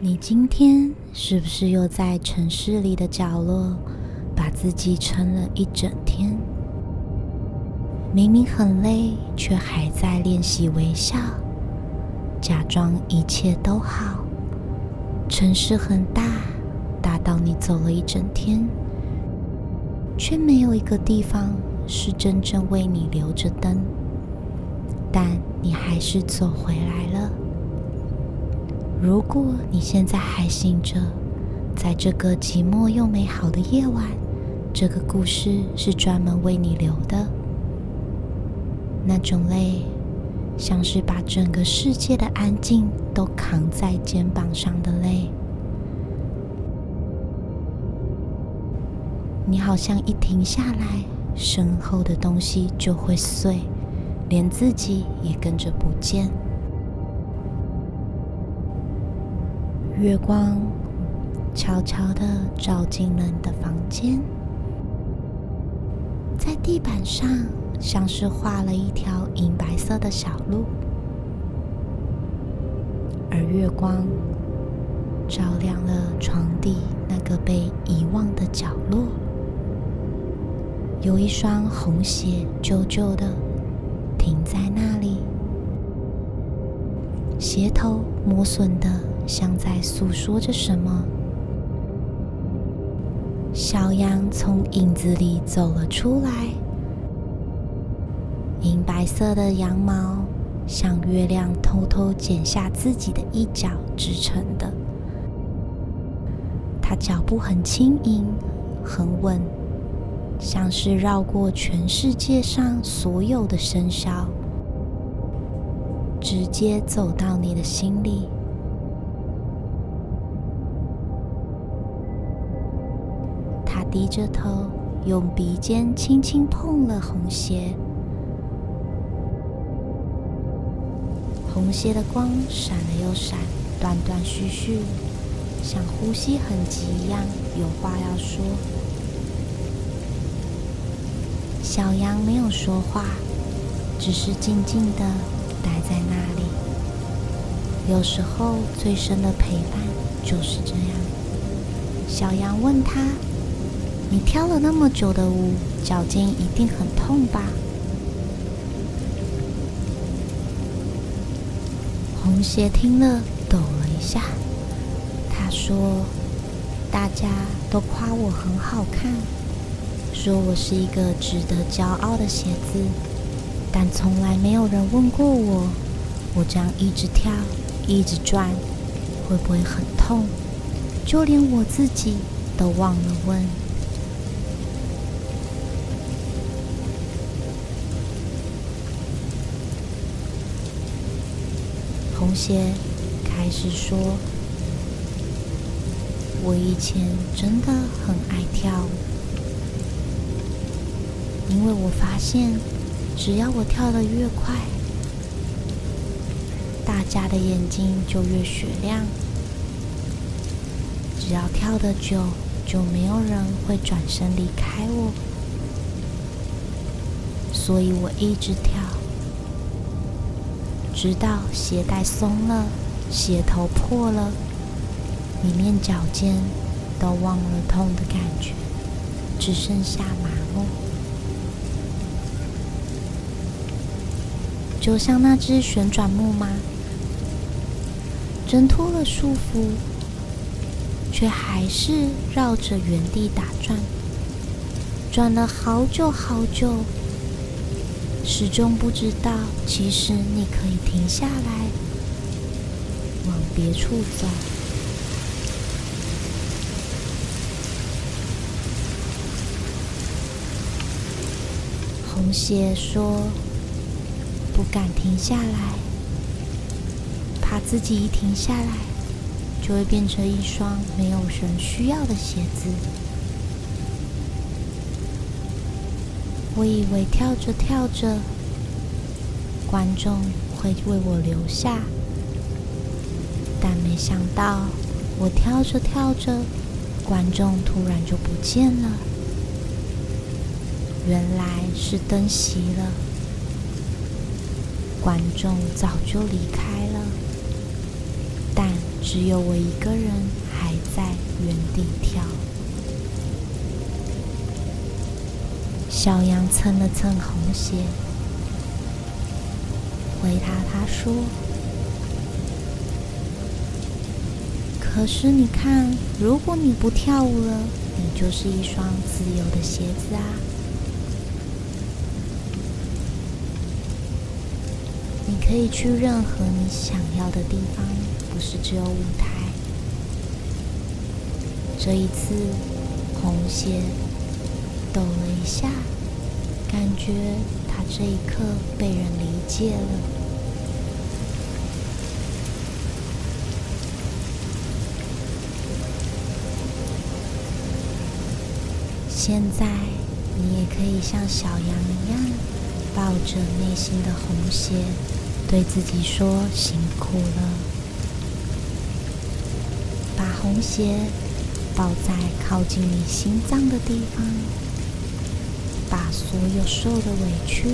你今天是不是又在城市里的角落把自己撑了一整天？明明很累，却还在练习微笑，假装一切都好。城市很大，大到你走了一整天，却没有一个地方是真正为你留着灯，但你还是走回来了。如果你现在还醒着，在这个寂寞又美好的夜晚，这个故事是专门为你留的。那种累，像是把整个世界的安静都扛在肩膀上的累。你好像一停下来，身后的东西就会碎，连自己也跟着不见。月光悄悄地照进了你的房间，在地板上像是画了一条银白色的小路，而月光照亮了床底那个被遗忘的角落。有一双红鞋旧旧的停在那里，鞋头磨损的像在诉说着什么。小羊从影子里走了出来，银白色的羊毛像月亮偷偷剪下自己的一角织成的。它脚步很轻盈，很稳，像是绕过全世界上所有的笙箫，直接走到你的心里。他低着头，用鼻尖轻轻碰了红鞋。红鞋的光闪了又闪，断断续续，像呼吸痕迹一样，有话要说。小羊没有说话，只是静静地待在那里。有时候最深的陪伴就是这样。小羊问他：你跳了那么久的舞，脚尖一定很痛吧？红鞋听了抖了一下，他说：大家都夸我很好看，说我是一个值得骄傲的鞋子，但从来没有人问过我，我这样一直跳一直转会不会很痛？就连我自己都忘了问。红鞋开始说：我以前真的很爱跳舞，因为我发现只要我跳得越快，大家的眼睛就越雪亮。只要跳得久，就没有人会转身离开我，所以我一直跳，直到鞋带松了，鞋头破了，里面脚尖都忘了痛的感觉，只剩下麻木。就像那只旋转木马，挣脱了束缚，却还是绕着原地打转，转了好久好久，始终不知道，其实你可以停下来，往别处走。红鞋说：不敢停下来，怕自己一停下来，就会变成一双没有人需要的鞋子。我以为跳着跳着，观众会为我留下，但没想到我跳着跳着，观众突然就不见了。原来是灯熄了，观众早就离开了，但只有我一个人还在原地跳。小羊蹭了蹭红鞋，回答他说：可是你看，如果你不跳舞了，你就是一双自由的鞋子啊。你可以去任何你想要的地方，不是只有舞台。这一次，红鞋抖了一下，感觉他这一刻被人理解了。现在你也可以像小羊一样，抱着内心的红鞋，对自己说辛苦了。把红鞋抱在靠近你心脏的地方，把所有受的委屈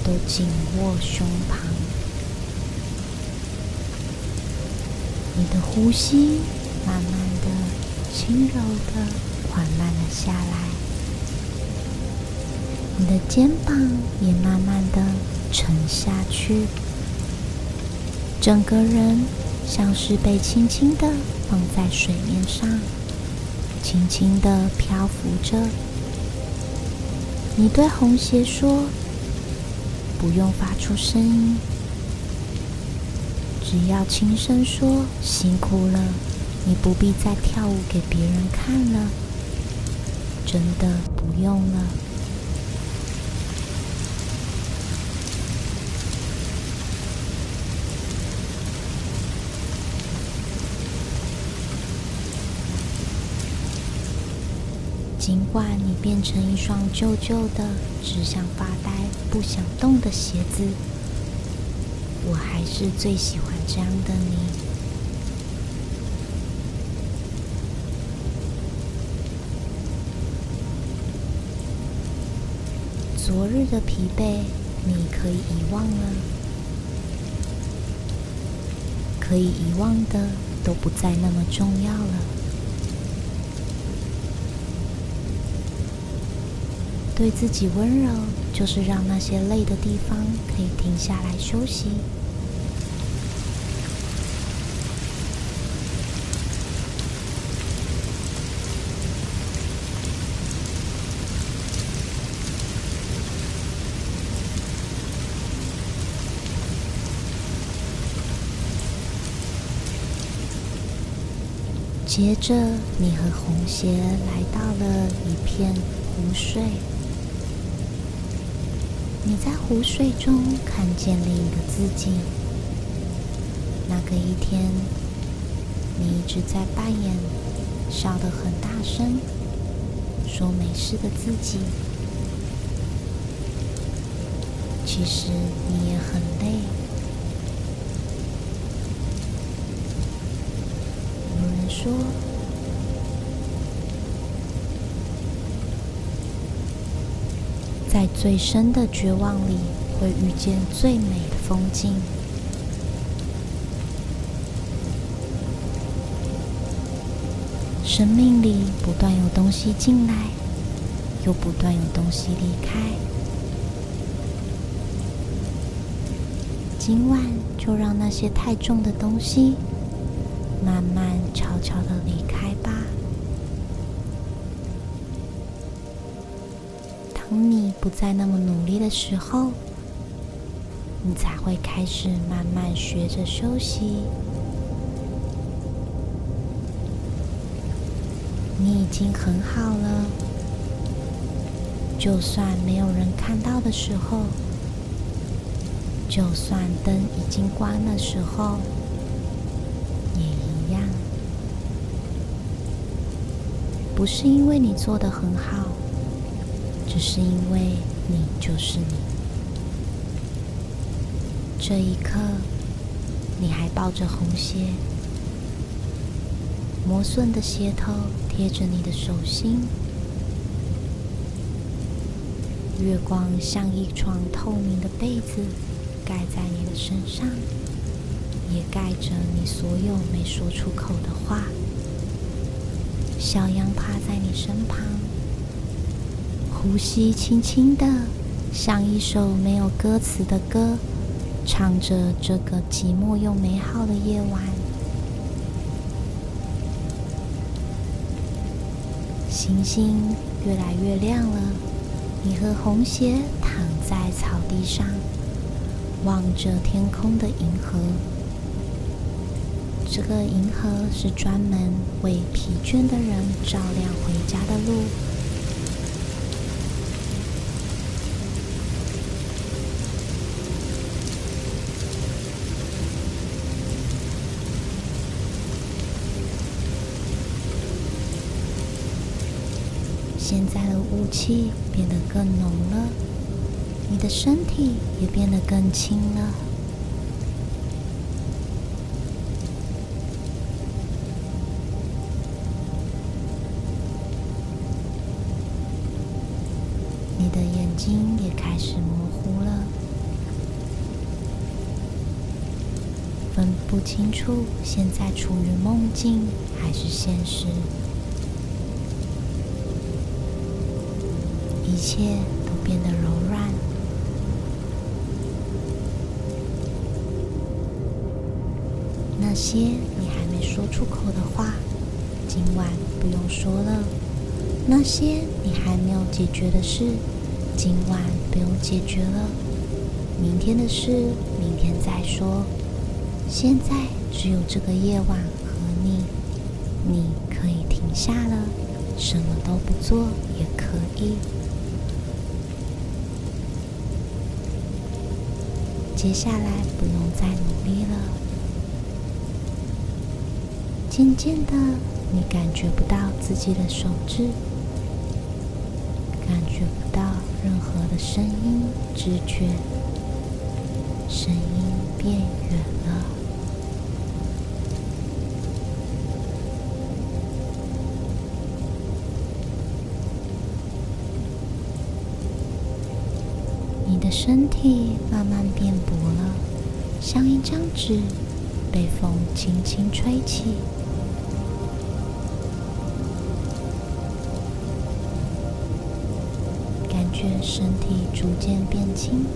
都紧握胸膛。你的呼吸慢慢的、轻柔的缓慢了下来，你的肩膀也慢慢的沉下去，整个人像是被轻轻的放在水面上，轻轻的漂浮着。你对红鞋说：不用发出声音，只要轻声说辛苦了，你不必再跳舞给别人看了，真的不用了。尽管你变成一双旧旧的、只想发呆、不想动的鞋子，我还是最喜欢这样的你。昨日的疲惫，你可以遗忘了，可以遗忘的都不再那么重要了。对自己温柔，就是让那些累的地方可以停下来休息。接着，你和红鞋来到了一片湖水。你在湖水中看见另一个自己。那个一天，你一直在扮演笑得很大声、说没事的自己。其实你也很累。有人说，在最深的绝望里，会遇见最美的风景。生命里不断有东西进来，又不断有东西离开。今晚就让那些太重的东西慢慢悄悄地离开吧。当你不再那么努力的时候，你才会开始慢慢学着休息。你已经很好了，就算没有人看到的时候，就算灯已经关的时候，也一样。不是因为你做得很好，只是因为你就是你。这一刻，你还抱着红鞋，磨损的鞋头贴着你的手心，月光像一床透明的被子盖在你的身上，也盖着你所有没说出口的话。小羊趴在你身旁，呼吸轻轻的，像一首没有歌词的歌，唱着这个寂寞又美好的夜晚。星星越来越亮了，你和红鞋躺在草地上，望着天空的银河。这个银河是专门为疲倦的人照亮回家的路。现在的雾气变得更浓了，你的身体也变得更轻了。你的眼睛也开始模糊了，分不清楚现在处于梦境还是现实。一切都变得柔软。那些你还没说出口的话，今晚不用说了。那些你还没有解决的事，今晚不用解决了。明天的事，明天再说。现在只有这个夜晚和你，你可以停下了，什么都不做也可以。接下来不用再努力了。渐渐的，你感觉不到自己的手指，感觉不到任何的声音、知觉，声音变远了。你的身体慢慢变薄了，像一张纸被风轻轻吹起。感觉身体逐渐变轻，